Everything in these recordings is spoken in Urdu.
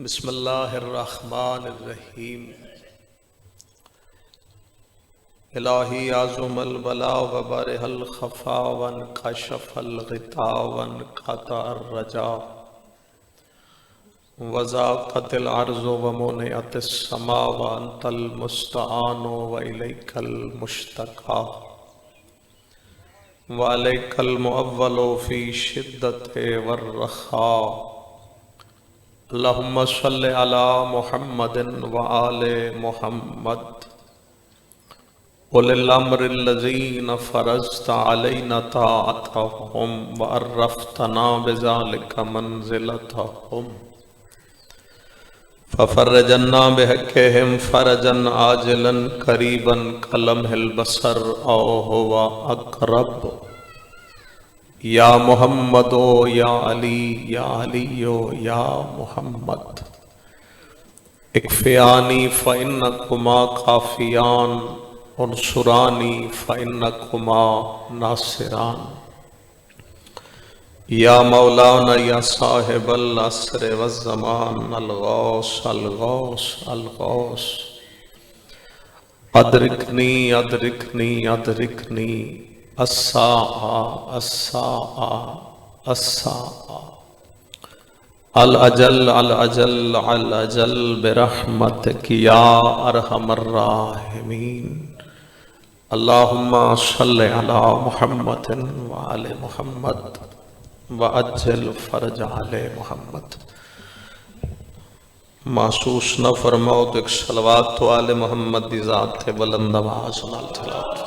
بسم اللہ الرحمن الرحیم۔ الہی عظم البلا وبرح الخفا وانکشف الغطا وانقطع الرجا وضاقت الارض ومنعت السماء وانت المستعان والیک المشتکا وعلیک المؤول فی شدت والرخاء۔ اللہم صلی علی محمد وآل محمد اولي الامر الذین فرضت علینا طاعتهم وعرفتنا بذلک منزلتهم ففرجنا بحقهم فرجا عاجلا قریبا کلمح البصر او هو اقرب۔ یا محمد یا علی یا علی یا محمد اکفیانی فإنکما کافیان انصرانی فإنکما ناصران۔ یا مولانا یا صاحب العصر والزمان الغوث الغوث الغوث ادرکنی ادرکنی ادرکنی الساعة الساعة الساعة الأجل الأجل الأجل برحمتك يا أرحم الراحمين۔ اللهم صل على محمد وعلى محمد وعجل فرج على محمد۔ محسوس نہ فرماؤ تو ایک صلوات والے محمد دی ذات بلند آواز نال تلاوت۔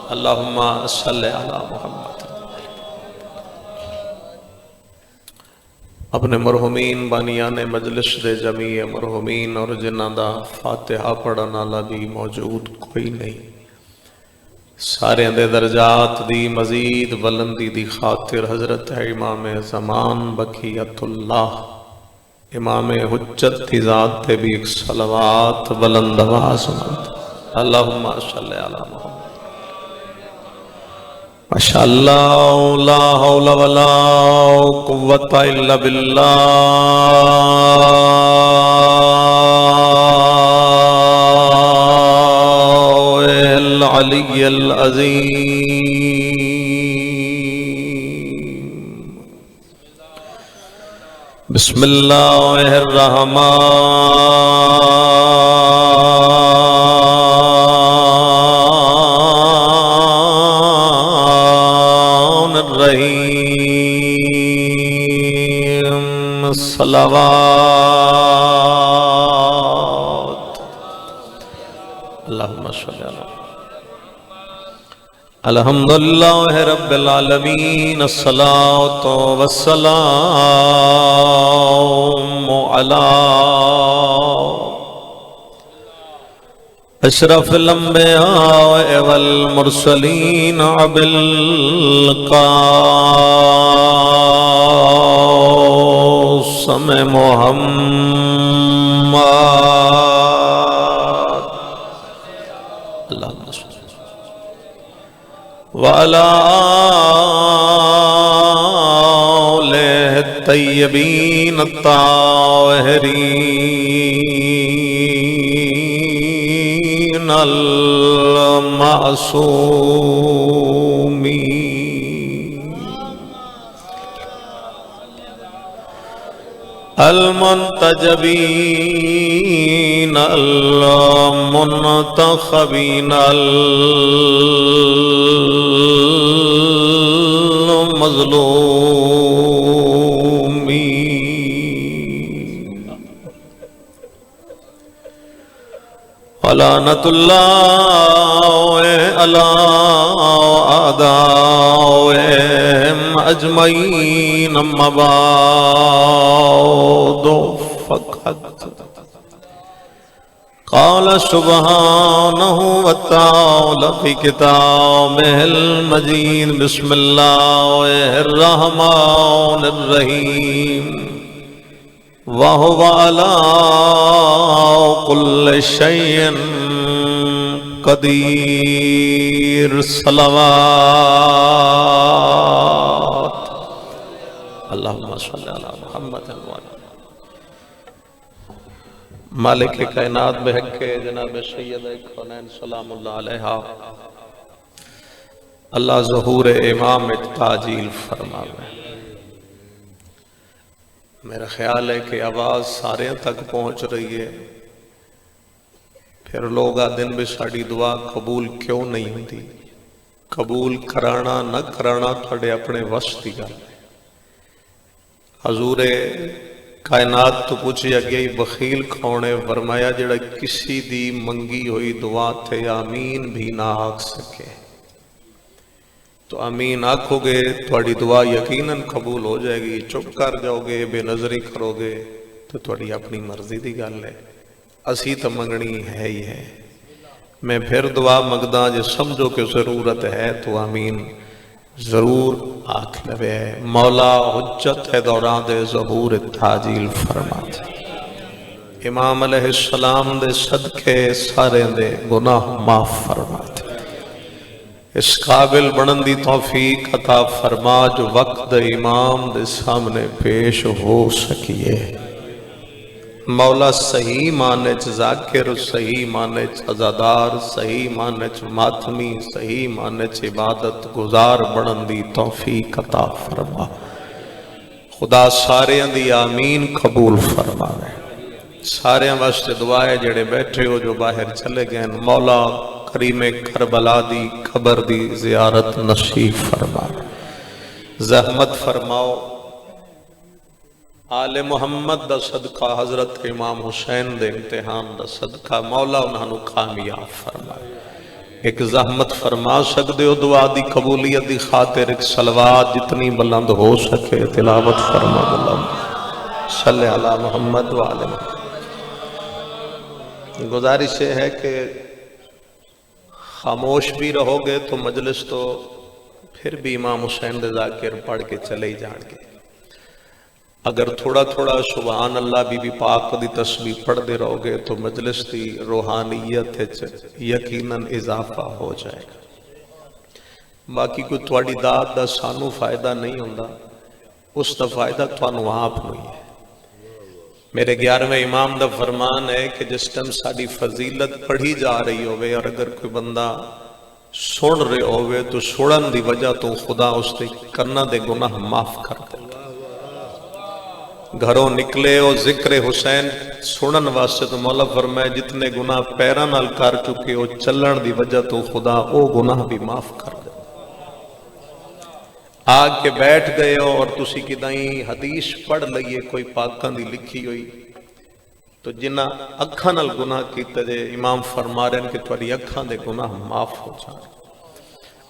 اللہم صلی علی محمد۔ اپنے مرحومین بانیان مجلس دے جمیع مرحومین اور جنہ دا فاتحہ پڑھنا لبی موجود کوئی نہیں، سارے دے درجات دی مزید بلندی دی خاطر حضرت امام زمان بقیت اللہ امام حجت دی ذات دے بھی ایک صلوات بلند آواز سنات۔ اللہم صلی علی محمد۔ ماشاءاللہ لا حول ولا قوت الا باللہ العلی العظیم۔ بسم اللہ الرحمن صلوات۔ اللہم صلی اللہ الحمدللہ رب العالمین الصلاة والسلام علی اشرف الانبیاء والمرسلین بالقاسم محمد اللہم صلی وعلى آلہ الطیبین الطاہرین المعصومین المنتجبین المنتخبین المظلومین ولعنۃ اللہ علی اعدائہم اجمعین۔ اما بعد فقد قال سبحانہ وتعالی فی کتابہ المجید۔ بسم اللہ الرحمن الرحیم۔ وَهُوَ عَلَىٰ كُلِّ شَيْءٍ قدیر۔ صلوات۔ اللہم صلی علی محمد وعلی مالک کائنات بحق کے جناب سید کونین سلام اللہ علیہ اللہ ظہور امام تعجیل فرماوے۔ میرا خیال ہے کہ آواز سارے تک پہنچ رہی ہے، پھر لوگ دن بھی ساڑی دعا قبول کیوں نہیں ہوتی؟ قبول کرانا نہ کرانا تھوڑے اپنے وس دی گل ہے۔ حضور کائنات تو پوچھیا گئی بخیل کون ہے؟ فرمایا جڑا کسی دی منگی ہوئی دعا تے آمین بھی نہ آکھ سکے۔ تو آمین آکھو گے تھوڑی دعا یقیناً قبول ہو جائے گی، چپ کر جاؤ گے، بے نظری کرو گے تو تھوڑی اپنی مرضی دی گل ہے۔ اسی تو منگنی ہے ہی ہے۔ میں پھر دعا مگداں جے سمجھو کہ ضرورت ہے تو آمین ضرور آکھ لوے۔ مولا حجت ہے دوران دے ظہور تعجیل فرما دے، امام علیہ السلام دے صدقے سارے دے گناہ معاف فرما دے، اس قابل بنن دی توفیق عطا فرما جو وقت امام دے سامنے پیش ہو سکیے۔ مولا صحیح معنی چ ذاکر، صحیح معنی چ عزادار، صحیح معنی چ ماتمی، صحیح معنی چ عبادت گزار بنن دی توفیق عطا فرما۔ خدا سارے دی آمین قبول فرماوے۔ سارے واسطے دعا ہے جڑے بیٹھے ہو جو باہر چلے گئے، مولا کریم کربلا دی قبر دی زیارت نصیب فرما۔ زحمت فرماؤ آل محمد دا صدقہ، حضرت امام حسین دے امتحان دا صدقہ، مولا انہوں کامیاب فرما۔ ایک زحمت فرما سکتے ہو دعا دی قبولیت دی خاطر ایک صلوات جتنی بلند ہو سکے تلاوت فرما۔ بلند صلی علی محمد وآلہ محمد۔ گزارش یہ ہے کہ خاموش بھی رہو گے تو مجلس تو پھر بھی امام حسین دے ذاکر پڑھ کے چلے ہی جان گے۔ اگر تھوڑا تھوڑا سبحان اللہ بی بی پاک دی تسبیح پڑھ دے رہو گے تو مجلس دی روحانیت یقیناً اضافہ ہو جائے گا۔ باقی کوئی تھوڑی داد دا سانو فائدہ نہیں ہوندہ، اس دا فائدہ تھانو آپ نہیں ہے۔ میرے 11ویں امام دا فرمان ہے کہ جس ٹائم ساری فضیلت پڑھی جا رہی ہوئے اور اگر کوئی بندہ سن رہے ہوئے تو سنن دی وجہ تو خدا اس دے کرنا دے گناہ معاف کر دے۔ گھروں نکلے ہو ذکر حسین سنن واسطے تو مولا فرمائے جتنے گناہ پیران نال کر چکے ہو چلن دی وجہ تو خدا او گناہ بھی معاف کر دے۔ آگ کے بیٹھ گئے ہو اور تسی کدائیں حدیث پڑھ لئیے کوئی پاکاں دی لکھی ہوئی تو جنہ اکھاں نال گناہ کیتے دے امام فرما رہے ہیں کہ تھوڑی اکھاں دے گناہ معاف ہو جائیں۔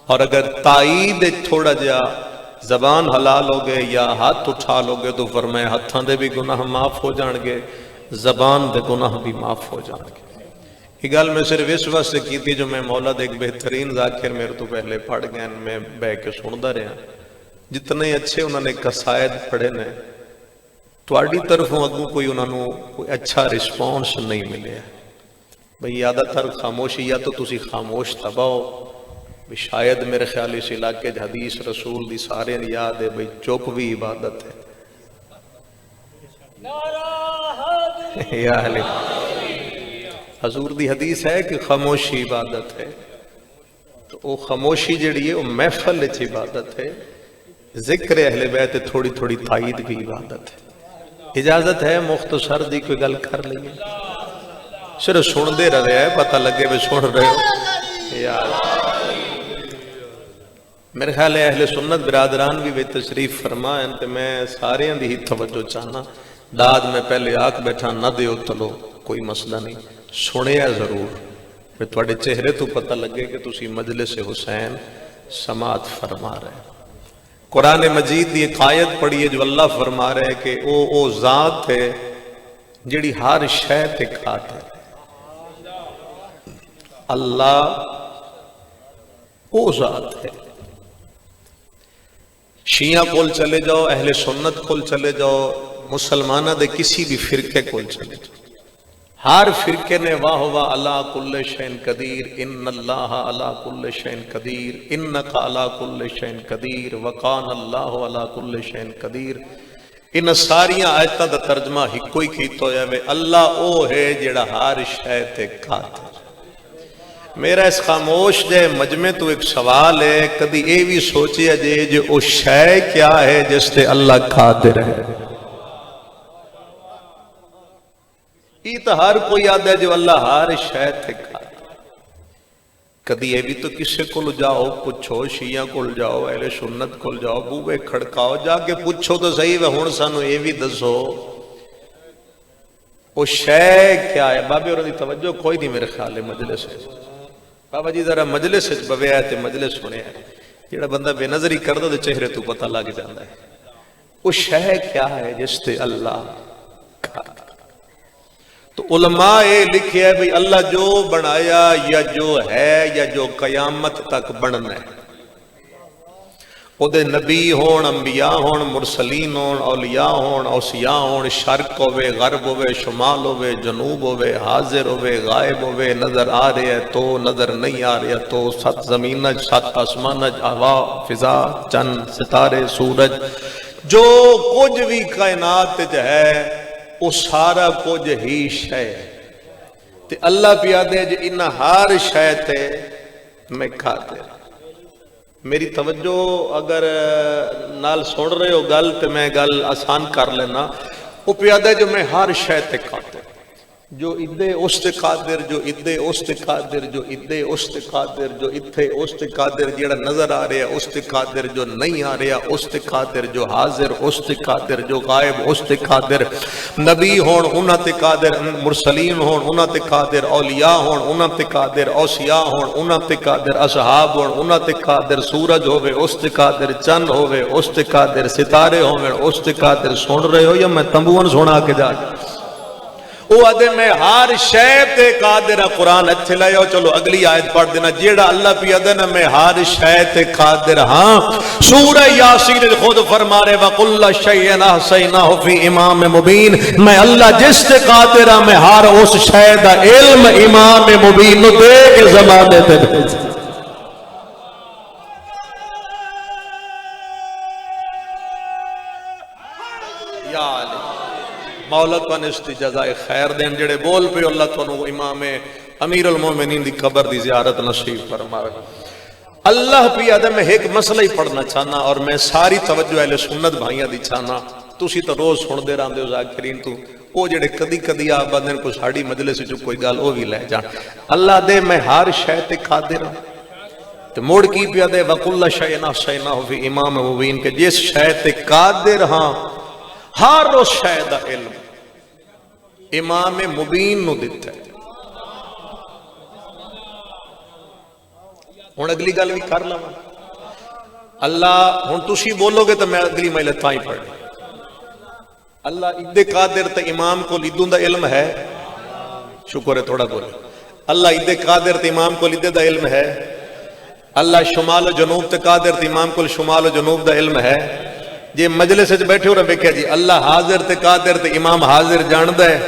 اور اگر تائید تھوڑا جا زبان حلال ہو گئے یا ہاتھ اٹھا لو گے تو فرمائے ہاتھاں دے بھی گناہ معاف ہو جان گے، زبان دے گناہ بھی معاف ہو جان گے۔ یہ گل میں صرف اس واسطے کی تھی جو میں مولا دے ایک بہترین ذاکر میرے تو پہلے پڑھ گئے میں بے کے سندا رہا، جتنے اچھے انہوں نے قصائد پڑھے نے تواڈی طرفوں اگوں کوئی انہوں نے کوئی اچھا رسپانس نہیں ملے۔ بھئی زیادہ تر خاموشی یا تو تسی خاموش تباؤ بھی شاید میرے خیال اس علاقے حدیث رسول دی سارے یاد ہے بھئی چوپ بھی عبادت ہے۔ یا اہل حضور دی حدیث ہے کہ خاموشی عبادت ہے، تو وہ خاموشی جڑی ہے وہ محفل وچ عبادت ہے، ذکر اہل بیت تھوڑی تھوڑی تائید بھی عبادت ہے۔ اجازت ہے مختصر دی کوئی گل کر لئیے، صرف سن دے رہے ہیں پتہ لگے بھی سن رہے ہو یا میرے خیال ہے اہل سنت برادران بھی تشریف فرمائیں تو میں سارے دی ہی توجہ چاہنا۔ داد میں پہلے آکھ بیٹھا نہ دیو تلو کوئی مسئلہ نہیں، سنے ضرور میں تھوڑے چہرے تو پتہ لگے کہ تسی مجلس حسین سماعت فرما رہے ہیں۔ قرآن مجید دی ایک آیت پڑھیے جو اللہ فرما رہے ہیں کہ او ذات ہے جڑی ہر شے تے قادر ہے۔ اللہ او ذات ہے۔ شیعہ کول چلے جاؤ، اہل سنت کول چلے جاؤ، مسلمانہ دے کسی بھی فرقے کول چلے جاؤ، ہر فرقے نے واہ واہ علی کل شیء قدیر، ان اللہ علی کل شیء قدیر، انک علی کل شیء قدیر، وکان اللہ علی کل شیء قدیر، ان ساریاں آیتاں دا ترجمہ ہکو ہی کیتا ہویا ہے اللہ او ہے جڑا ہر شے تے قادر۔ میرا اس خاموش دے مجمع تو ایک سوال ہے، کدی اے بھی سوچیا جے جو او شے کیا ہے جس تے اللہ قادر ہے؟ یہ تو ہر کوئی آدھا ہے جو اللہ ہر شے تے قادر۔ کدی یہ بھی تو کسے کول جاؤ پوچھو، شیعہ کول جاؤ، اہل سنت کول جاؤ، بوئے کھڑکاؤ، جا کے پوچھو تو صحیح ہے ہن سانو یہ بھی دسو وہ شے کیا ہے؟ بابے اور دی توجہ کوئی نہیں میرے خیال ہے مجلس ہے۔ بابا جی ذرا مجلس وچ بویا ہے تے مجلس سنیا ہے، جڑا بندہ بے نظری کردا تے چہرے تو پتہ لگ جاندا ہے وہ شے کیا ہے جس تے اللہ قادر۔ تو علماء یہ لکھیا ہے بھئی اللہ جو بنایا یا جو ہے یا جو قیامت تک بننا ہے، او دے نبی ہون، انبیاء ہون، مرسلین ہون، اولیاء ہون، اوصیاء ہون، شرق ہوئے، غرب ہوئے، شمال ہوئے، جنوب ہوئے، حاضر ہوئے، غائب ہوئے، نظر آ رہے ہیں تو نظر نہیں آ رہے تو، سات زمین سات آسمان ہوا فضا چند ستارے سورج، جو کچھ بھی کائنات ہے وہ سارا کچھ ہی شے تے اللہ پیادے جو انہا ہر شے تے میں قادر۔ میری توجہ اگر نال سن رہے ہو گل تے میں گل آسان کر لینا، وہ پیادے جو میں ہر شے تے قادر، جو ادھے اس تے قادر، جو ادھے اس تے قادر، جو ادھے اس تے قادر، جو اتھے اس تے قادر، جیڑا نظر آ رہا ہے اس تے قادر، جو نہیں آ رہا اس تے قادر، جو حاضر اس تے قادر، جو غائب اس تے قادر، نبی ہون انہاں تے قادر، مرسلین ہون انہاں تے قادر، اولیاء ہون انہاں تے قادر، اوصیاء ہون انہاں تے قادر، اصحاب ہون انہاں تے قادر، سورج ہوئے اس تے قادر، چند ہوئے اس تے قادر، ستارے ہوئے اس تے قادر۔ سن رہے ہو یا میں تنبوہن سنا کے جا او آدھے میں ہر شے تے قادر ہے۔ قرآن اچھے لائے ہو، چلو اگلی آیت پڑھ دینا، جیڑا اللہ پی ادھے میں ہر شے تے قادر ہاں۔ سورہ یاسین خود فرما رہے وَقُلَّ شَيْءٍ أَحْصَيْنَاهُ فِي امام مبین، میں اللہ جس تے قادر ہاں میں ہر اس شے دا علم امام مبین نو دے کے زمانے تے بھیج۔ یا علی مولا تو انستی جزائے خیر دین، جڑے بول پہ اللہ تو امام امیر المومنین دی قبر دی زیارت نصیب فرما رہے۔ اللہ پی آدھے میں ایک مسئلہ ہی پڑھنا چاہنا اور میں ساری توجہ اہل سنت بھائیاں دی چاہنا، تُسی تو روز سن دے رہاں دے ہو ذاکرین تو، وہ جڑے کدی کدی آپ بندن کو ساڑی مجلس جو کوئی گال وہ بھی لے جان۔ اللہ دے میں ہر شے تے قادر ہوں، تو موڑ کی پی آدھے وَقُلَّ شَيْءٍ أَحْصَيْنَاهُ فِي امام مبین کہ جس شے تے قادر ہاں ہر اس شے دا علم امام مبین نو دیتا ہے۔ ہن اگلی گل بھی کر لوں، اللہ ہن تسی بولو گے تو میں اگلی مہیلے تائیں پڑھ لیں۔ اللہ ادھے قادر تے امام کو لیدوں دا علم ہے، شکر ہے تھوڑا بولے۔ اللہ ادھے قادر تے امام کو لیدے دا علم ہے، اللہ شمال و جنوب تے قادر تے امام کو شمال و جنوب دا علم ہے۔ جی مجلس سے بیٹھے ہو رہا بیکھا جی اللہ حاضر تے قادر تے امام حاضر جاندہ ہے،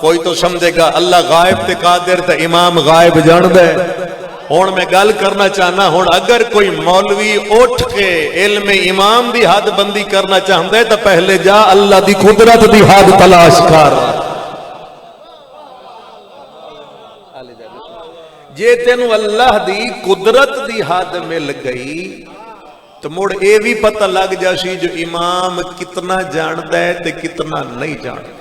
کوئی تو سمجھے گا اللہ غائب تے قادر تے امام غائب جاندہ ہے۔ ہون میں گل کرنا چاہنا، ہون اگر کوئی مولوی اٹھ کے علم امام دی حد بندی کرنا چاہتا ہے تو پہلے جا اللہ دی قدرت دی حد تلاش کر۔ جے تینو اللہ دی قدرت دی حد مل گئی تو موڑ اے بھی پتہ لگ جاسی جو امام کتنا جاندہ ہے تے کتنا نہیں جاندہ۔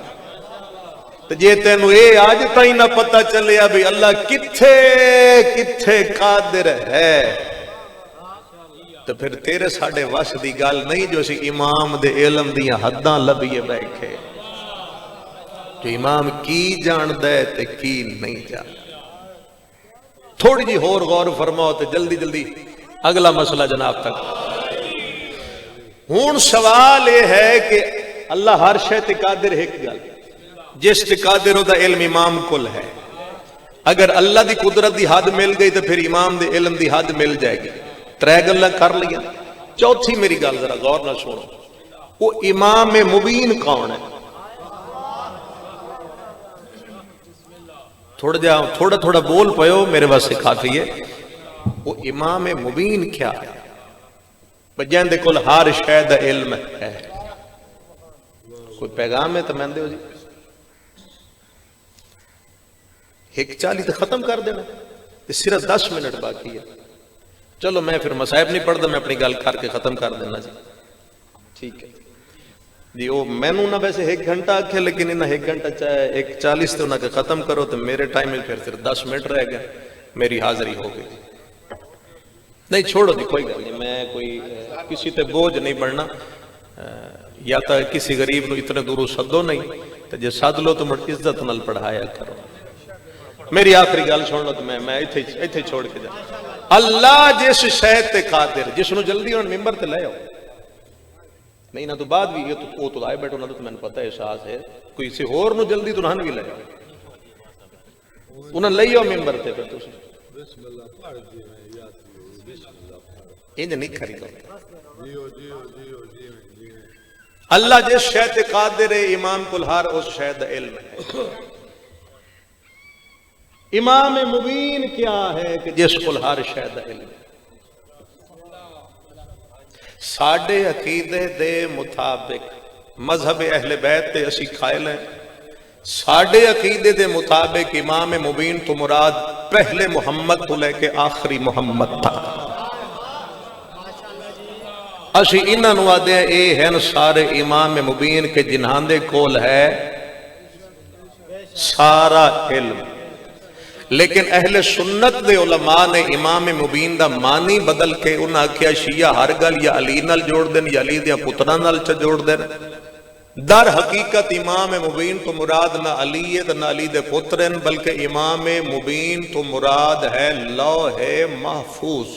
تو جے تینو اے آج تائیں نہ پتہ چلے ابھی اللہ کتھے کتھے قادر ہے تو پھر تیرے ساڑھے وس دی گال نہیں جو سی امام دے علم دیاں حداں لبیے بیٹھے جو امام کی جاندہ ہے تے کی نہیں جاندہ۔ تھوڑی جی ہور غور فرماؤ تے جلدی جلدی اگلا مسئلہ جناب تک۔ ہون سوال یہ ہے کہ اللہ ہر شے تے قادر ہے کہ گل جس تے قادر ہو دا علم امام کل ہے، اگر اللہ دی قدرت دی حد مل گئی تو پھر امام دے علم دی حد مل جائے گی۔ ترے گلاں کر لیا، چوتھی میری گل ذرا غور نہ سنو، وہ امام مبین کون ہے؟ تھوڑا تھوڑا بول پہو میرے واسطے کافی ہے۔ وہ امام مبین کیا ہے؟ بجین دے کل ہر شے دا علم ہے، کوئی پیغام ہے تو میں دے جی 1:40 تو ختم کر دینا، صرف 10 منٹ باقی ہے. چلو میں پھر مصائب نہیں پڑھتا، میں اپنی گل کر کے ختم کر دینا جی. ٹھیک ہے جی. وہ مینو نہ ویسے 1 گھنٹہ آکھے، لیکن انہیں 1 گھنٹہ چاہے 1:40 تو انہیں کہ ختم کرو، تو میرے ٹائم میں پھر 10 منٹ رہ گئے، میری حاضری ہو گئی. نہیں چھوڑو جی، کوئی گل نہیں، میں کوئی کسی تے بوجھ نہیں بننا. یا تو کسی غریب نو اتنے دوروں سدو نہیں، تو جے سد لو تو مڑ عزت نال پڑھایا کرو. میری آخری گل سن لو تو میں ایتھے چھوڑ کے جا. اللہ جس شے تے قادر، جس نو جلدی ہن ممبر تے لے آؤ. نہیں نہ تو بعد بھی وہ تو آئے بیٹھو نہ تو میں نے پتہ احساس ہے کوئی کسی ہور نو جلدی تو نہ بھی لے آؤ. انہاں لے آؤ ممبر تے پھر تسی بسم اللہ پڑھ دی انج نہیں کری دو. اللہ جس شے تے قادر ہے، امام کل ہر اس شے دا علم ہے. امام مبین کیا ہے کہ جس کل ہر شے دا علم ہے. ساڈے عقیدے دے مطابق مذہب اہل بیت تے اسی قائل ہیں. ساڈے عقیدے دے مطابق امام مبین تو مراد پہلے محمد کو لے کے آخری محمد تھا. اسی انہاں نو آدے ہیں اے ہیں سارے امام مبین کے جنہاں دے کول ہے سارا علم. لیکن اہل سنت دے علماء نے امام مبین دا معنی بدل کے انہاں کیا شیعہ ہر گل یا علی نال جوڑ دین یا علی دیا پتراں نال چ جوڑ دین. در حقیقت امام مبین تو مراد نہ علی ہے نہ علی دے پترن، بلکہ امام مبین تو مراد ہے لوح محفوظ.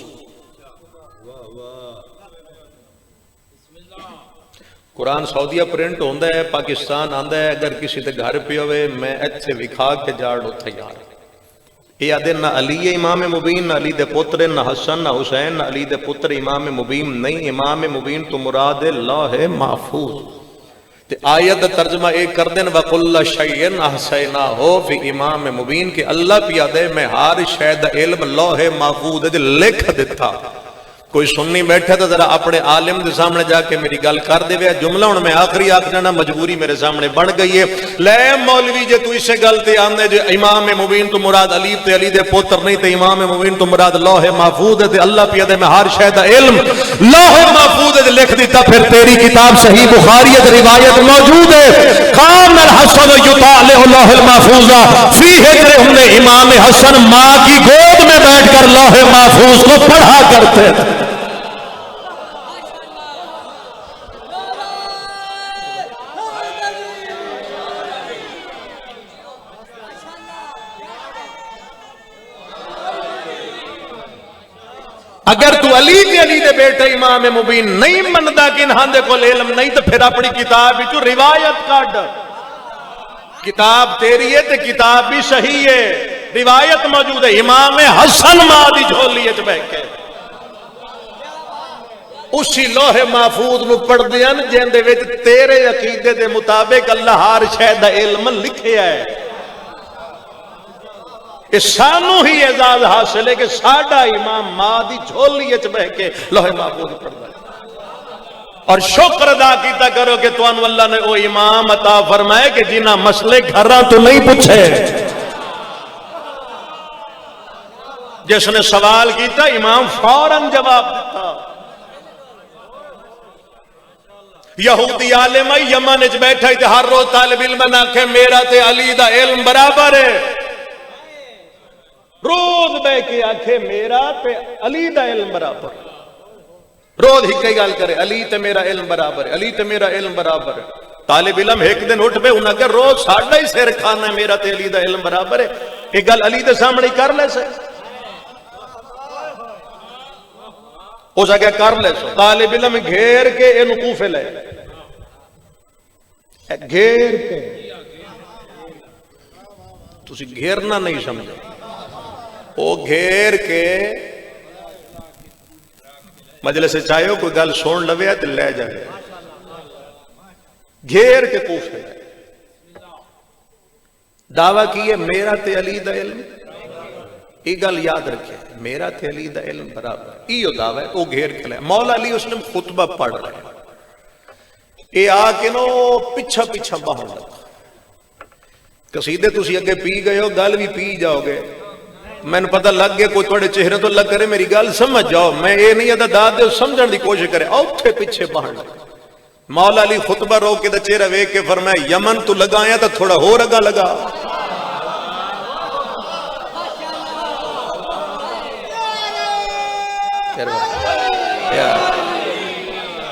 قرآن سعودیہ پرنٹ ہوندہ ہے، پاکستان آندہ ہے، اگر کسی تے گھر پہ ہوئے میں ایتھے وکھا کے جاڑو تیار. یہ آدھے نہ علی امام مبین، نہ علی دے پتر، نہ حسن نہ حسین، نہ علی دے پتر امام مبین نہیں. امام مبین تو مراد ہے لوح محفوظ. تے آیت ترجمہ ایک کر دیں وَقُلَّ شَيْءٍ أَحْصَيْنَاهُ فِي امام مبین کہ اللہ پیادے میں ہر شے دا علم لوح محفوظ لکھ دیتا. کوئی سننی بیٹھے تو ذرا اپنے عالم دے سامنے جا کے میری گل کر دے. جملہ ہوں میں آخری آخر مجبوری میرے سامنے بن گئی ہے. لے مولوی جے تو اسے گل تے آندے جو امام مبین تو مراد علی تے علی دے پوتر نہیں تے امام مبین تو مراد لوح محفوظ ہے تے اللہ پیادے میں ہر شے دا علم لوح محفوظ ہے لکھ دیتا. پھر تیری کتاب صحیح بخاری روایت موجود ہے کان الحسن یطالع لوح المحفوظ فی ہجر نے امام حسن ماں کی گود میں بیٹھ کر لوح محفوظ کو پڑھا کرتے تھے. اگر تو علی دے بیٹے امام مبین نہیں مندا کہ انہاں دے کول علم نہیں تو پھر اپنی کتاب وچوں روایت کڈ. کتاب تیری ہے تے کتاب بھی صحیح ہے، روایت موجود ہے. امام حسن ماں دی جھولی وچ بیٹھ کے اسی لوح محفوظ نو پڑھ دیاں جن دے وچ تیرے عقیدے دے مطابق اللہ ہر شے دا علم لکھیا ہے. اس سانو ہی اعزاز حاصل ہے کہ ساڈا امام ماں دی جھولی وچ بیٹھ کے لوح محفوظ پڑھدا ہے. اور شکر ادا کیتا کرو کہ تانوں اللہ نے وہ امام عطا فرمائے کہ جنہاں مسئلے گھراں تو نہیں پوچھے. جس نے سوال کیتا امام فوراً جواب دیتا. یہودی عالم یمن وچ بیٹھا تے ہر روز طالب علم نہ کہ میرا تے علی دا علم برابر ہے. روز بے کے آکھے میرا تے علی دا علم برابر. روز ہی کئی گال کرے علی تے میرا علم برابر ہے، علی تے میرا علم برابر ہے. طالب علم ایک دن اٹھ پہ انہاں کہ روز ساڈا ہی سر کھانا ہے میرا تے علی دا علم برابر ہے. ایک گل علی دے سامنے کر لے سے ہو سکے کر لے سو. طالب علم گھیر کے اینو کوفے لے گھیر کے تسی گھیرنا نہیں سمجھو. وہ گھیر کے مجلس چاہیو کوئی گل سن لوے تو لے جائے. گھیر کے کوفے دعویٰ کیے میرا تے علی دا علم. یہ گل یاد رکھے میرا تے علی دا علم برابر. یہ دعویٰ ہے وہ گھیر کے لے. مولا علی اس نے خطبہ پڑھ رہے یہ آ کے نا پیچھا پیچھا باہر لگا قصیدے تسی اگے پی گئے ہو گل بھی پی جاؤ گے میں پتہ لگ گیا کوئی تھوڑے چہرے تو لگ کرے میری گل سمجھ جاؤ میں یہ نہیں ادا داد دے سمجھن دی کوشش کرے اوتھے پیچھے باہر لگا مولا علی خطبہ رو کے دا چہرہ ویکھ کے فرمایا یمن تو لگایا تو تھوڑا ہو رگا لگا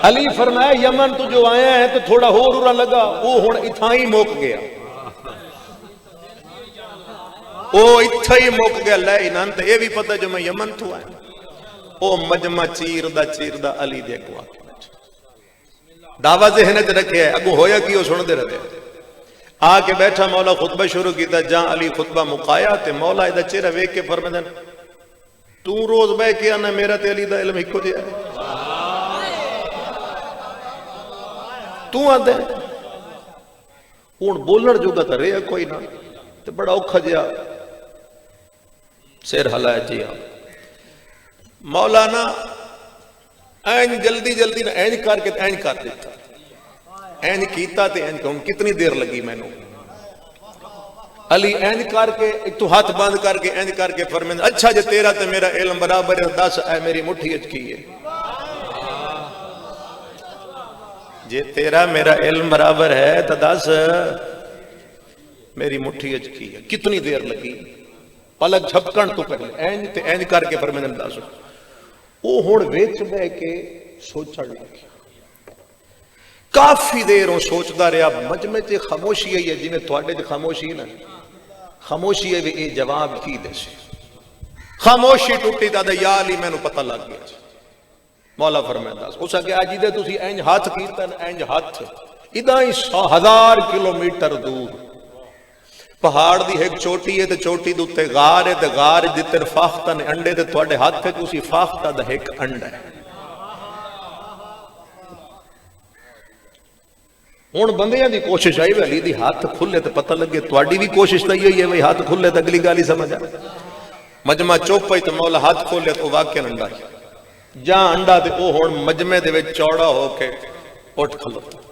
علی فرمایا یمن تو جو آیا ہے تو تھوڑا ہو رہا لگا وہ ہن اتھاں ہی موک گیا وہ اتھا ہی موک گیا لے انہاں تے یہ بھی پتہ جو میں یمن تو آیا وہ مجمع چیر دا علی دے کو آکے دعویٰ ذہن چ رکھے ہے اگو ہویا کی وہ سن دے رہے آ کے بیٹھا مولا خطبہ شروع کیتا جہاں علی خطبہ مقایا تے مولا ایدہ چہرہ ویکھ کے فرمائے تو روز بے کے آنا میرا تے علی دا علم ہکو دیا تو آدھے ہوں بولن جو گا تا رہے کوئی نہ تے بڑا اوکھا جیا سیر ہلایا جیا مولانا این جلدی جلدی نہ این کر کے این کر دیتا این کیتا تے این کہوں کتنی دیر لگی میں نو علی این کر کے ایک تو ہاتھ باندھ کر کے این کر کے فرمائے اچھا جے تیرا تے میرا علم برابر ہے دس اے میری مٹھی اچ کی ہے جے تیرا میرا علم برابر ہے تو دس میری مٹھی اچ کی ہے کتنی دیر لگی پلک جھپکن تو پہلے این تے این کر کے فرمائے دس وہ ہون ویچ بے کے سوچا لگی کافی دیر ہوں سوچتا رہا مجمع تے خاموشی ہے جی میں تھوڑے تے خاموشی نا خاموشی ہے یہ جواب کی دے سے خاموشی ٹوٹی تا یا علی میں نو پتہ لگ گیا مولا فرمائے داس اس اگے آجی دے تسی اینج ہاتھ کیتا اینج ہاتھ ادھا ہی 100,000 کلومیٹر دور پہاڑ دی ایک چوٹی ہے تے چوٹی دوتے غار ہے تے غار جتر فاختہ نے انڈے تے تھوڑے ہاتھ ہے کسی فاختہ دا ایک انڈا ہے ہون بندیاں دی کوشش آئی ویلی دی ہاتھ کھلے تے پتہ لگے تواڈی بھی کوشش تا یہ ہے وہی ہاتھ کھلے تے اگلی گالی سمجھ آ مجمع چوپ پئی تے مولا ہاتھ کھولے تو واقعا انڈا جہاں انڈا تے او ہون مجمع دے وچ چوڑا ہو کے اٹھ کھلوتا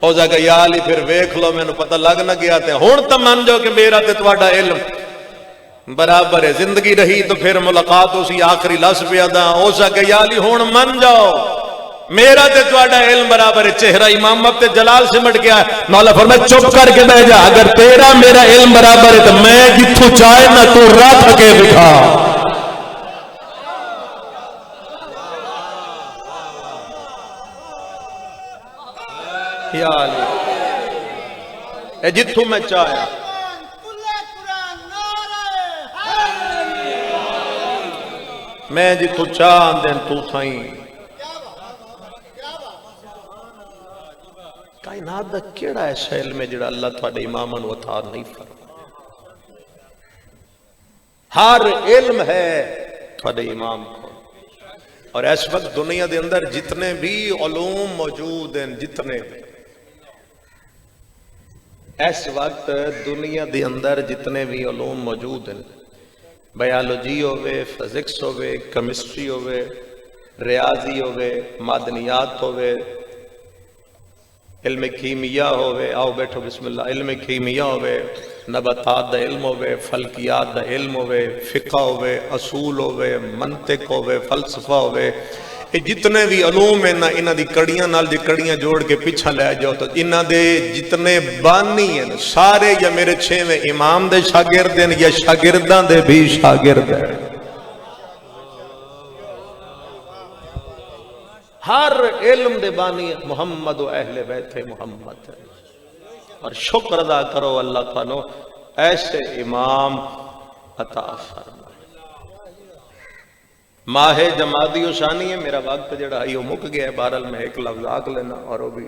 ہو جا کہ یا علی پھر ویکھ لو میں نے پتہ لگ نہ گیا تے ہون تو مان جو کہ میرا تے تواڈا علم برابر ہے زندگی رہی تو پھر ملاقات اسی آخری لفظ پہ ادا ہو سکے یا علی ہون مان جاؤ میرا تے تواڈا علم برابر ہے چہرہ امام اب تے جلال سمٹ گیا مولا فرمایا چپ کر کے بیٹھ جا اگر تیرا میرا علم برابر ہے تو میں جتھوں چاہے نہ تو رکھ کے دکھا یا علی اے جتھوں میں چاہیا میں جتھوں چاہ دین تو تھائیں کائنات دا کیڑا ایسا علم ہے جڑا اللہ تھوڑے امامن و عطا نہیں فرما ہر علم ہے تھوڑے امام کو اور اس وقت دنیا دے اندر جتنے بھی علوم موجود ہیں جتنے اس وقت دنیا دے اندر جتنے بھی علوم موجود ہیں بیالوجی ہوئے فزکس ہوئے کیمسٹری ہوئے ریاضی ہوئے معدنیات ہوئے علم کیمیا ہوئے آؤ بیٹھو بسم اللہ علم کیمیا ہوئے نباتات دا علم ہوئے فلکیات دا علم ہوئے فقہ ہوئے اصول ہوئے منطق ہوئے فلسفہ ہوئے یہ جتنے بھی علوم ہیں نا انہاں دی کڑیاں نال دی کڑیاں جوڑ کے پیچھا لے جاؤ تو انہاں دے جتنے بانی ہیں سارے یا میرے چھویں امام دے شاگرد ہیں یا شاگرداں دے بھی شاگرد ہیں ہر علم دے بانی محمد و اہل بیت محمد ہے اور شکر ادا کرو اللہ تعالیٰ ایسے امام عطا فرمائے ماہ جمادی و ثانی ہے میرا وقت جڑا ہے وہ مک گیا ہے بہرحال میں ایک لفظ آکھ لینا اور وہ بھی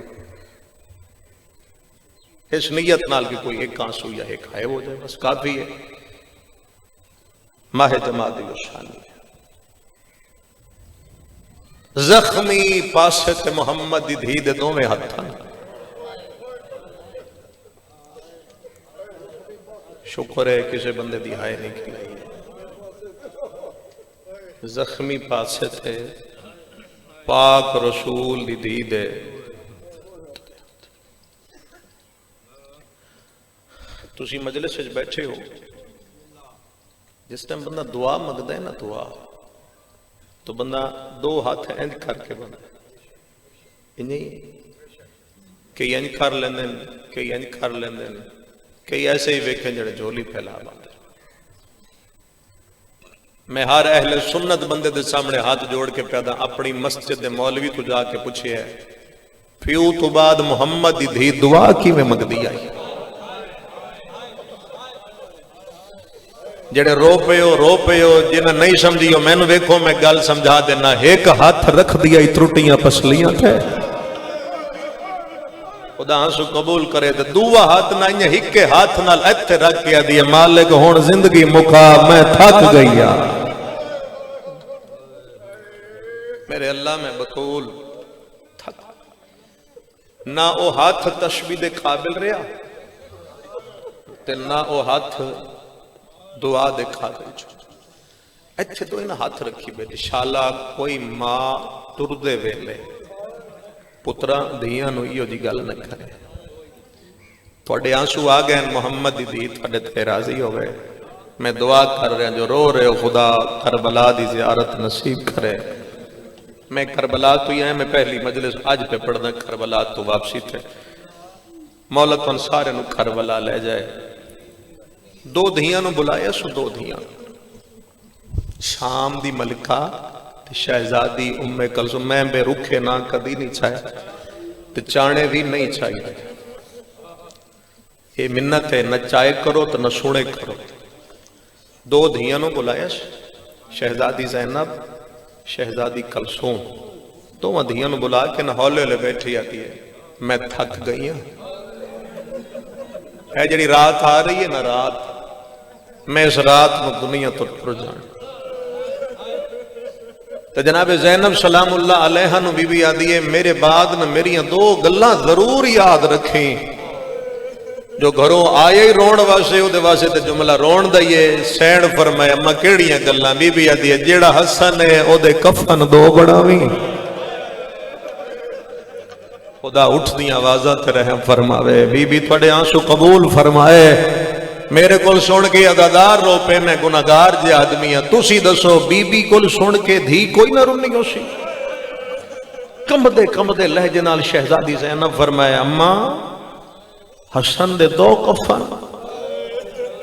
اس نیت نال کہ کوئی ایک آنسو یا ایک ہے ہو جائے بس کافی ہے ماہ جمادی و ثانی ہے زخمی پاسط محمد دی دھی دے دو میں ہتھاں شکر ہے کسی بندے دی ہائے نہیں کھلائی ہے زخمی پاسط ہے پاک رسول دی دھی دے تسی مجلس وچ بیٹھے ہو، جس ٹائم بندہ دعا منگدا ہے نا دعا، تو بندہ دو ہاتھ انج کر کے بندہ انہیں کئی انج کر لیندے کئی انج کر لیندے کئی ایسے ہی ویکھیں جڑے جھولی پھیلا باندھے۔ میں ہر اہل سنت بندے دے سامنے ہاتھ جوڑ کے پیدا اپنی مسجد دے مولوی تو جا کے پوچھے ہے پیو تو بعد محمد دی دھی دعا کی میں منگدی آئی، جڑے رو پے ہو جنہیں نہیں سمجھی ہو مینوں ویکھو میں گل سمجھا دینا، ایک ہاتھ رکھ دیا ترٹیاں پسلیاں تھے، خدا ہنسو قبول کرے تو دعا ہاتھ نہ انہیں ہکے ہاتھ نال ایتھے رکھ کے دیا مالک ہون زندگی مکا میں تھک گیا، میرے اللہ میں بطول تھک، نہ او ہاتھ تشبیح دے قابل رہا تے نہ او ہاتھ دعا دے قابل چھو۔ اچھے تو انہیں ہاتھ رکھی بیٹی شالا کوئی ماں تردے ویلے پترا دھیاں نو ایو جی گل نہ کرے، تھوڑے آنسو آ گئے محمد دی دی تھوڑے تے راضی ہو گئے، میں دعا کر رہا جو رو رہے ہو خدا کربلا دی زیارت نصیب کرے۔ میں کربلا تو ہی آئے، میں پہلی مجلس آج پہ پڑھنا کربلا تو واپسی تھے، مولا تو سارے نو کربلا لے جائے، دو دھیاں نو بلایا سو دو دھیاں، شام دی ملکہ شہزادی ام کلثوم، میں بے رکھے نہ کدی نہیں چاہے تے چانے بھی نہیں چاہیے، یہ منت ہے نہ چائے کرو تو نہ سونے کرو، دو دھیاں نو بلایا شہزادی زینب شہزادی کلثوم، تو وہ دھیاں نو بلا کے نہ ہولے لے بیٹھی آتی ہے، میں تھک گئی ہوں، ہے جڑی رات آ رہی ہے نا رات، میں اس رات میں دنیا تو ٹر جاؤں۔ تو جناب زینب سلام اللہ علیہ نو بی بی آدھی ہے میرے بعد نہ میری دو گلاں ضرور یاد رکھیں، جو گھروں آئے ہی رون واسے او دے واسے تے جملہ رون دئیے سین فرمائے اما کیڑیاں گلاں، بی بی آدھی ہے جیڑا حسن ہے او دے کفن دو بڑاویں، خدا اٹھ دیا آوازاں تے رحم فرماوے، بی بی تھوڑے آنسو قبول فرمائے، میرے کول سن کے ادادار رو پے میں گناہگار جے آدمی ہاں، تسی دسو بی بی کول سن کے دھی کوئی نہ رونی ہو سی؟ کمبدے لہجے نال شہزادی زینب فرمایا اما حسن دے دو کفن،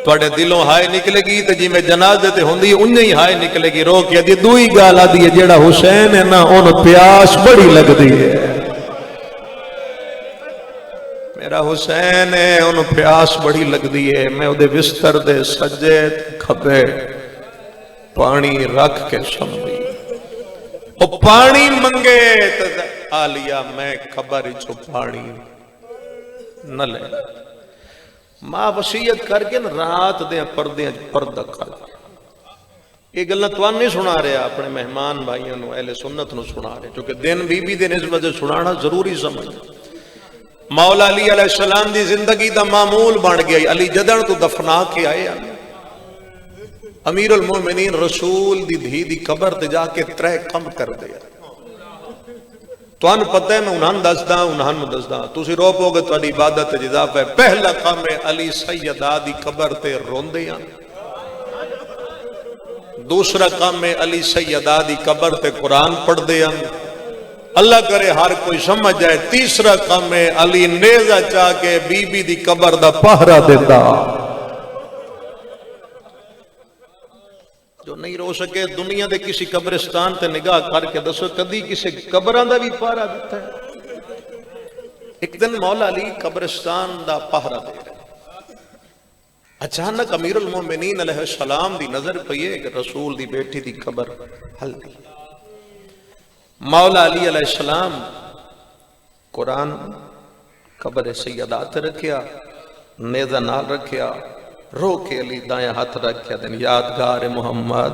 تواڈے دلوں ہائے نکلے گی تے جی میں جنازے تے ہوندی انہیں ہی ہائے نکلے گی، رو کے دی دوئی گال آدھی ہے جیڑا حسین ہے نا اون پیاس بڑی لگ دی ہے، میرا حسین ہے انہوں پیاس بڑی لگ دی ہے، میں دے بستر دے سجے کھبے پانی رکھ کے سمجھی، وہ پانی منگے تو آلیا میں خبر چو پانی نہ لے، ماں وصیت کر کے رات دے پردہ کر، یہ گلنا توان نہیں سنا رہے اپنے مہمان بھائیوں نو اہل سنت نو سنا رہے، چونکہ دن بی بی دے نسبت سے سنانا ضروری سمجھ۔ مولا علی علیہ السلام دی زندگی دا معمول بن گیا، علی جدن تو دفنا کے آئے، امیر المومنین رسول دی دھی دی قبر تے جا کے ترے کم کر دیا، تو ان پتہ ہے میں انہاں دسدا انہاں دسدا، تسی رو پو گے تواڈی عبادت جزاف ہے، پہلا کام ہے علی سیدہ دی قبر تے روندے ہیں، دوسرا کام ہے علی سیدہ دی قبر تے قرآن پڑھ دے ہیں، اللہ کرے ہر کوئی سمجھ جائے، تیسرا کام ہے علی نیزہ چاہ کے بی بی دی قبر دا پہرا دیتا، جو نہیں رو سکے دنیا دے کسی قبرستان تے نگاہ کر کے دسو کدی کسی قبران دا بھی پہرا دیتا ہے؟ ایک دن مولا علی قبرستان دا پہرا دے رہے، اچانک امیر المومنین علیہ السلام دی نظر پئیے کہ رسول دی بیٹی دی قبر حل دی، مولا علی علیہ السلام قرآن قبر سیدہ تے رکھیا، نیزہ نال رکھیا، رو کے علی دائیں ہاتھ رکھیا، دن یادگار محمد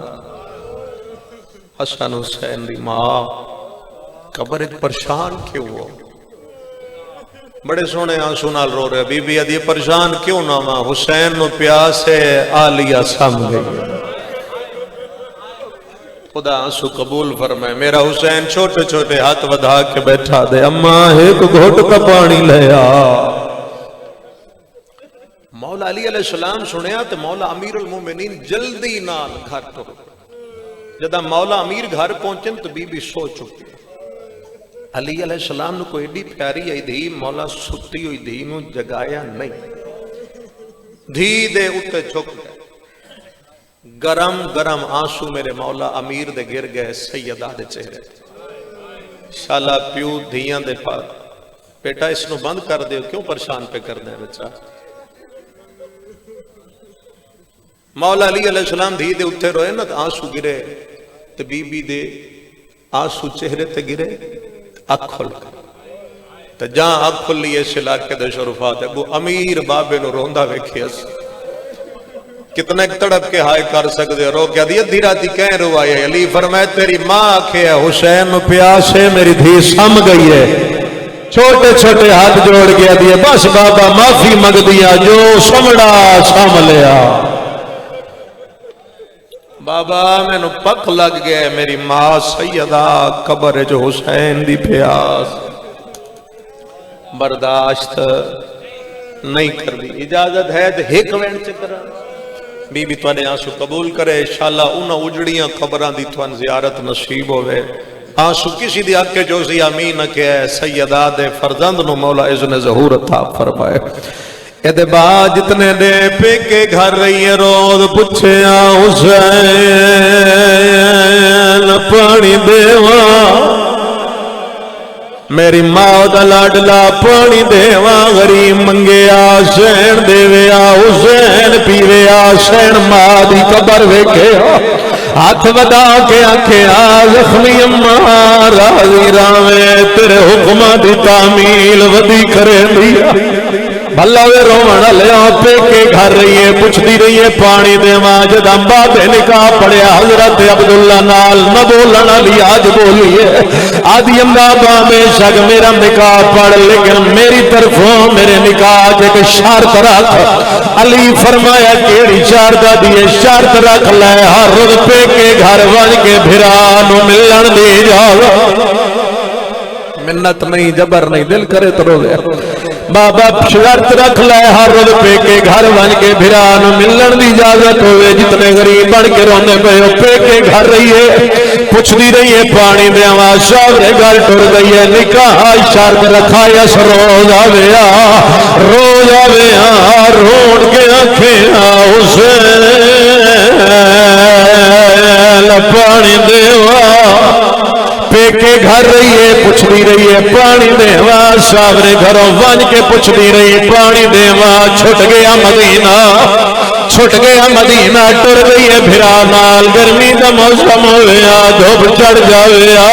حسن حسین دی ماں قبر ایک پریشان کیوں ہو، بڑے سونے آنسو نال رو رہے، بی بی ادھی پریشان کیوں نہ ماں، حسین نو پیاس ہے آلیہ سم گئی، خدا آنسو قبول فرمائے، میرا حسین چھوٹے چھوٹے ہاتھ ودھا کے بیٹھا دے، اماں ایک گھوٹ کا پانی لے آ، مولا علی علیہ السلام سنیا تو مولا امیر المومنین جلدی نال گھر ٹر جدا مولا امیر گھر پہنچن تو بی بی سو چکی علی علیہ السلام نے کوئی ایڈی پیاری آئی دھی مولا ستی ہوئی دھی نو جگایا نہیں دھی دے اتے چھک گئے گرم گرم آنسو میرے مولا امیر دے گر گئے سیدہ دے چہرے شالا پیو دھیاں دے پاک بیٹا اس نو بند کر دے کیوں پریشان پہ کر دے بچہ مولا علی علیہ السلام دھی دے اتے روئے نا آنسو گرے تو بی بی دے آنسو چہرے تے گرے اکھ کھل تو جہاں اکھ کھل لیے اس علاقے دے شرفات ہے وہ امیر بابے نو روندہ ویکھے اس کتنے تڑپ کے ہائے کر سکتے رو کیا دی ادھی راتی کہیں روائے علی فرمائے تیری ماں آکھے ہے حسین پیاسے میری دھی سم گئی ہے چھوٹے چھوٹے ہاتھ جوڑ گیا دیئے بس بابا معافی مگ دیا جو سمڑا سام لیا بابا میں نو پک لگ گئے میری ماں سیدہ قبر جو حسین دی پیاس برداشت نہیں کر دی اجازت ہے تو ایک وینٹ چکرہ بی بی توانے آنسو قبول کرے انشاءاللہ انہاں اجڑیاں قبران دی توان زیارت نصیب ہوئے آنسو کسی دی آکے جو سی آمین کہ سیدہ دے فرزند نو مولا اذن ظہور عطا فرمائے ایدے بعد جتنے دے پہ کے گھر رہی ہے روز پچھے حسین پانی دیوا میری ماں دا لاڈلا پانی دیوا غریب منگیا حسین دیویا حسین پیویا حسین ماں دی قبر ویکھے ہاتھ ودا کے آنکھیں زخمی اماں راضی راوے تیرے حکمہ دی تعمیل ودی کرے دیا بھلا وے رومن لیا پہ کے گھر رہی ہے پوچھ دی رہی ہے پانی دے ماں جدا بابے نکاح پڑیا حضرت عبداللہ نال نہ بولنا لی آج بولی ہے آدھی امبابا بے شک میرا نکاح پڑھ لیکن میری طرفوں میرے نکاح ایک شرط رکھ علی فرمایا کیڑی شرط دیئے شرط رکھ لے ہر روز پہ کے گھر وج کے بھرانو ملن دی جاؤ منت نہیں جبر نہیں دل کرے تو رو گیا بابا شرط رکھ لے ہر روز پہ کے گھر بن کے بھران ملن دی اجازت ہوئے جتنے غریب بڑھ کے رونے پہ پہ کے گھر رہی ہے پوچھ دی رہی ہے پانی دے آواز شاورے گھر ٹر گئی ہے نکاح شرط رکھا یس روز آویا روڑ کے آنکھیں حسین پانی دیوا پہ کے گھر رہی ہے پوچھ دی رہی ہے پانی دیوا ساورے گھروں ون کے پوچھ دی رہی ہے پانی دیوا چھٹ گیا مدینہ ٹر گئی ہے بھرا نال گرمی دا موسم ہویا دھوپ چڑھ جاویا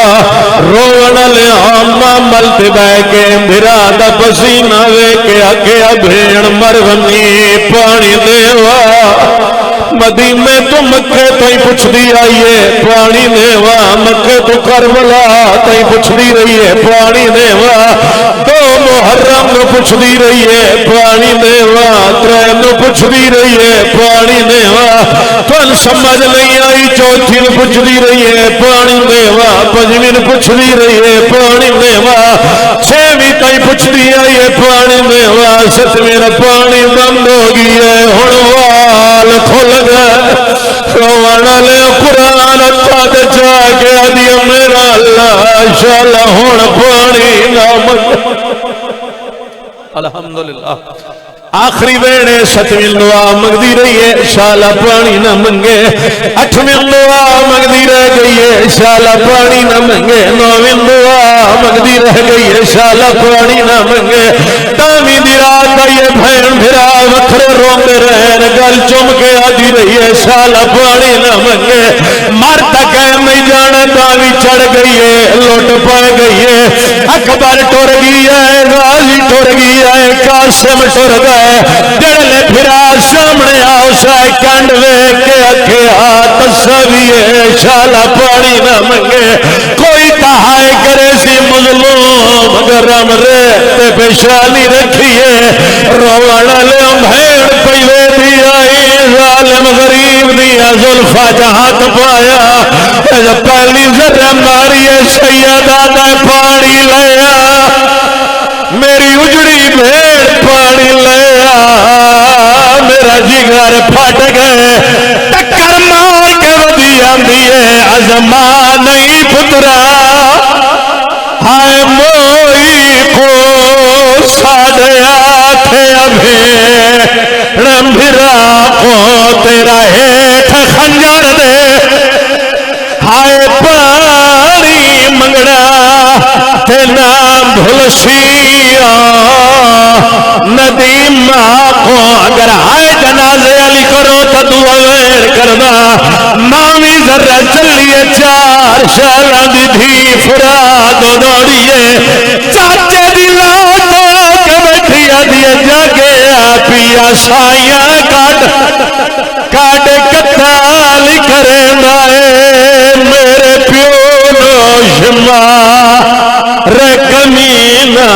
روون لیا ماں ملتے بہ کے بھرا دا پسینہ وے کے اگیا بھیڑ مرونی پانی دیوا مدی میں تو مکے تئی پوچھ دی آئیے پانی دیوا مکے تو کربلا تئی پوچھ دی رہی ہے پانی دیوا دو محرم نو پوچھ دی رہی ہے پانی دیوا ترے نو پوچھ دی رہی ہے پانی دیوا تن سمجھ نہیں آئی چوتھی نو پوچھ دی رہی ہے پانی دیوا پنجویں نو پوچھ دی رہی ہے پانی دیوا چھویں تئی پوچھ دی آئی ہے پانی دیوا ستویں نو پانی بند ہو گئی ہے ہن وال کھل روانہ لے قرآن اچھا دے جا کے دیا میرا اللہ شالا ہون پانی نامت الحمدللہ آخری ویڑے ستویں دعا منگدی رہی ہے شالا پانی نہ منگے اٹھویں دعا منگدی رہ گئی ہے شالا پانی نہ منگے نویں دعا منگدی رہ گئی ہے شالا پانی نہ منگے تاویں دی رات آئیے بھین بھرا وکھرے روندے رہن گل چم کے آدھی رہی ہے شالا پانی نہ منگے مر تک نہیں جانا تاویں چڑھ گئی ہے لوٹ پائے گئی ہے اکبر ٹر گئی ہے غازی ٹر گئی ہے قاسم ٹر گئے جڑلے پھرا سامنے آؤ سائے کنڈ وے کے اکھے ہاتھ سویے شالا پانی نہ منگے کوئی تہائے کرے سی مظلوم گرم ریتے پیشانی رکھیے روڑا لے بھیڑ پیوے دی آئی ظالم غریب دیا ظلفہ جہات پایا پہلی ذرہ ماری سیدہ دے پانی لیا میری اجڑی بھیڑ پانی لیا میرا جگر پھٹ گئے ٹکر مار کے ودی آندی ہے ازما نہیں پترا ہائے موئی کو ساڑھے آٹھے ابھی رمبھرا کو تیرا ہیٹھ خنجر دے ہائے پانی منگڑا تینا بھلشیا ندیم کو اگر آئے جنازے علی کرو تو دعا ویر کرنا مامی ذرہ چلیے چار شہرہ دی تھی فراد و دوڑیے چاچے دی لاتوں کے بیٹھیا دیے جاگے پیا سائیاں کاٹ کتال کرے نائے میرے پیو نو شما رکمینہ